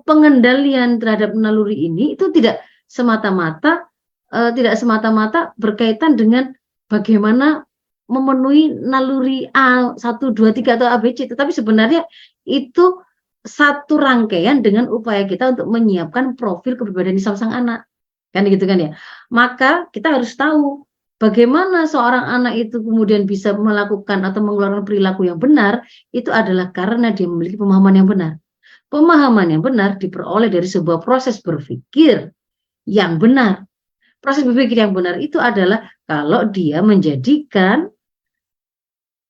pengendalian terhadap naluri ini itu tidak semata-mata berkaitan dengan bagaimana memenuhi naluri A 1, 2, 3 atau ABC, tetapi sebenarnya itu satu rangkaian dengan upaya kita untuk menyiapkan profil kepribadian Islam sang anak. Kan gitu kan ya. Maka kita harus tahu bagaimana seorang anak itu kemudian bisa melakukan atau mengeluarkan perilaku yang benar, itu adalah karena dia memiliki pemahaman yang benar. Pemahaman yang benar diperoleh dari sebuah proses berpikir yang benar. Proses berpikir yang benar itu adalah kalau dia menjadikan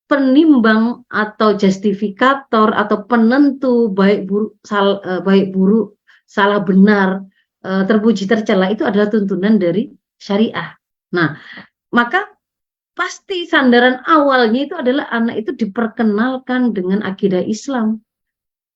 penimbang atau justifikator atau penentu baik buruk, salah benar, terpuji tercela itu adalah tuntunan dari syariah. Nah, maka pasti sandaran awalnya itu adalah anak itu diperkenalkan dengan akidah Islam,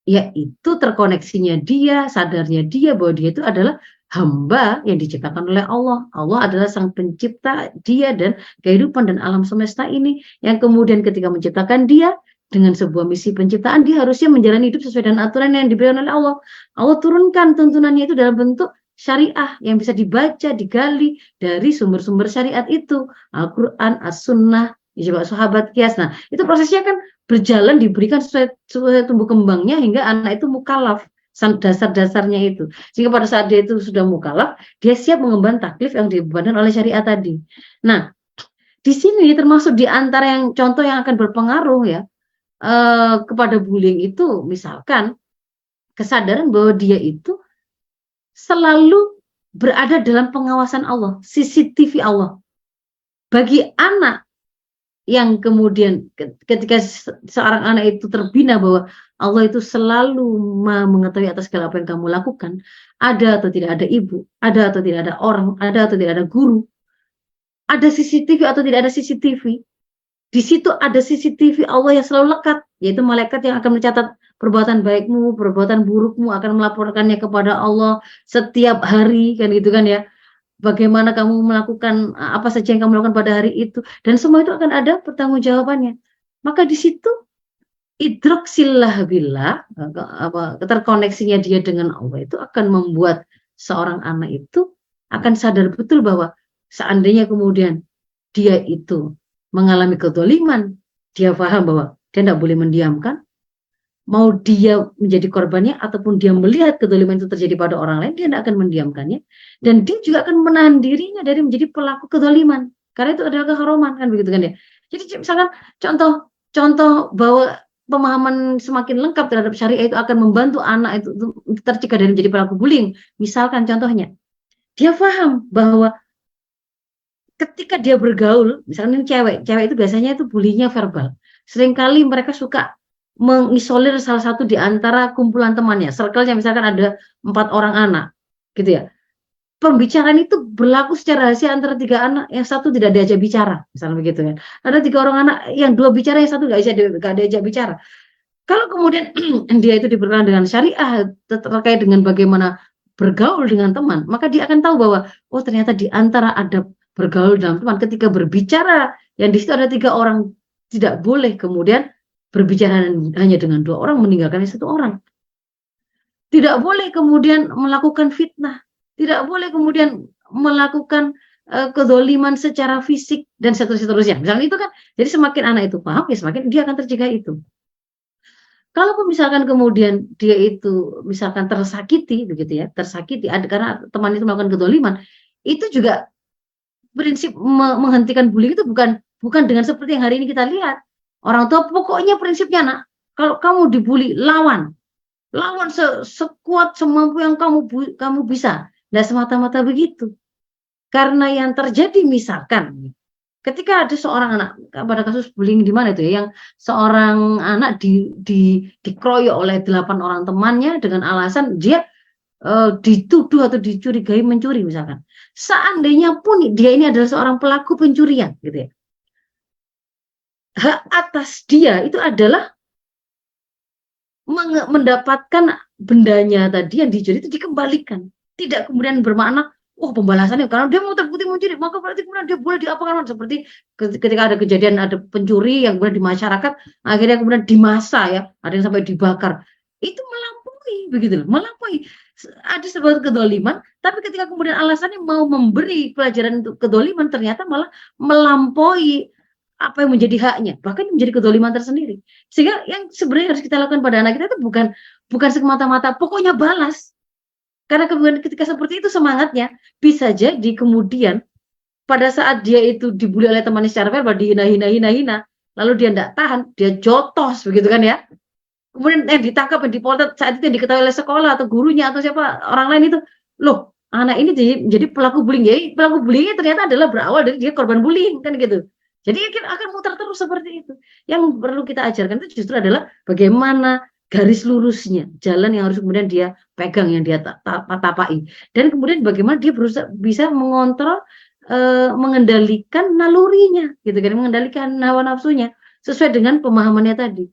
yaitu terkoneksinya dia, sadarnya dia bahwa dia itu adalah hamba yang diciptakan oleh Allah. Allah adalah sang pencipta dia dan kehidupan dan alam semesta ini, yang kemudian ketika menciptakan dia dengan sebuah misi penciptaan, dia harusnya menjalani hidup sesuai dengan aturan yang diberikan oleh Allah. Allah turunkan tuntunannya itu dalam bentuk syariah yang bisa dibaca, digali dari sumber-sumber syariat itu, Al-Quran, As-Sunnah, ijma sahabat, qiyas. Nah, itu prosesnya kan berjalan, diberikan sesuai tumbuh kembangnya hingga anak itu mukallaf, dasar-dasarnya itu. Sehingga pada saat dia itu sudah mukallaf, dia siap mengemban taklif yang dibebankan oleh syariat tadi. Nah, di sini termasuk di antara yang contoh yang akan berpengaruh ya kepada bullying itu, misalkan kesadaran bahwa dia itu selalu berada dalam pengawasan Allah, CCTV Allah. Bagi anak yang kemudian ketika seorang anak itu terbina bahwa Allah itu selalu mengetahui atas segala apa yang kamu lakukan, ada atau tidak ada ibu, ada atau tidak ada orang, ada atau tidak ada guru, ada CCTV atau tidak ada CCTV, di situ ada CCTV Allah yang selalu lekat, yaitu malaikat yang akan mencatat perbuatan baikmu, perbuatan burukmu, akan melaporkannya kepada Allah setiap hari, kan gitu kan ya. Bagaimana kamu melakukan apa saja yang kamu lakukan pada hari itu, dan semua itu akan ada pertanggungjawabannya. Maka di situ idroksillah billah, terkoneksinya dia dengan Allah itu akan membuat seorang anak itu akan sadar betul bahwa seandainya kemudian dia itu mengalami kezaliman, dia paham bahwa dia tidak boleh mendiamkan. Mau dia menjadi korbannya ataupun dia melihat kezaliman itu terjadi pada orang lain, dia tidak akan mendiamkannya, dan dia juga akan menahan dirinya dari menjadi pelaku kezaliman, karena itu adalah keharuman, kan begitu kan ya. Jadi misalkan contoh bahwa pemahaman semakin lengkap terhadap syariah itu akan membantu anak itu tercegah dari menjadi pelaku bullying. Misalkan contohnya, dia paham bahwa ketika dia bergaul, misalnya cewek itu biasanya itu bullyingnya verbal. Seringkali mereka suka mengisolir salah satu di antara kumpulan temannya, circle-nya misalkan ada 4 orang anak, gitu ya. Pembicaraan itu berlaku secara rahasia antara 3 anak, yang satu tidak diajak bicara, misalnya begitu kan. Ada 3 orang anak, yang 2 bicara, yang satu nggak diajak bicara. Kalau kemudian dia itu diperkenalkan dengan syariah terkait dengan bagaimana bergaul dengan teman, maka dia akan tahu bahwa oh ternyata di antara adab bergaul dalam teman, ketika berbicara yang di situ ada 3 orang, tidak boleh kemudian berbicara hanya dengan 2 orang, meninggalkan 1 orang. Tidak boleh kemudian melakukan fitnah, tidak boleh kemudian melakukan kezaliman secara fisik dan seterusnya. Misalnya itu kan, jadi semakin anak itu paham, ya semakin dia akan tercegah itu. Kalau misalkan kemudian dia itu misalkan tersakiti, begitu ya, tersakiti karena teman itu melakukan kezaliman, itu juga prinsip menghentikan bullying itu bukan dengan seperti yang hari ini kita lihat. Orang tua pokoknya prinsipnya, nak, kalau kamu dibully, lawan sekuat semampu yang kamu bisa. Nggak semata-mata begitu. Karena yang terjadi misalkan ketika ada seorang anak pada kasus bullying di mana itu ya, yang seorang anak dikeroyok oleh 8 orang temannya dengan alasan dia dituduh atau dicurigai mencuri misalkan. Seandainya pun dia ini adalah seorang pelaku pencurian, gitu ya. Hak atas dia itu adalah mendapatkan bendanya tadi yang dicuri itu dikembalikan. Tidak kemudian bermakna pembalasannya karena dia mau terbukti mencuri, maka berarti kemudian dia boleh diapakan, seperti ketika ada kejadian ada pencuri yang kemudian di masyarakat akhirnya kemudian di masa ya, ada yang sampai dibakar. Itu melampaui begitu loh, melampaui. Ada sebuah kedoliman, tapi ketika kemudian alasannya mau memberi pelajaran untuk kedoliman, ternyata malah melampaui apa yang menjadi haknya, bahkan menjadi kedoliman tersendiri. Sehingga yang sebenarnya harus kita lakukan pada anak kita itu bukan semata-mata pokoknya balas. Karena kemudian ketika seperti itu semangatnya, bisa jadi kemudian pada saat dia itu dibully oleh temannya secara verbal, dihina, lalu dia tidak tahan, dia jotos begitu kan ya. Kemudian ditangkap, dipotret, saat itu yang diketahui oleh sekolah atau gurunya atau siapa orang lain itu, loh anak ini jadi pelaku bullying. Jadi pelaku bullyingnya ternyata adalah berawal dari dia korban bullying kan gitu. Jadi akan muter terus seperti itu. Yang perlu kita ajarkan itu justru adalah bagaimana garis lurusnya, jalan yang harus kemudian dia pegang, yang dia tapai. Dan kemudian bagaimana dia bisa mengontrol, mengendalikan nalurinya gitu kan, mengendalikan hawa nafsunya sesuai dengan pemahamannya tadi.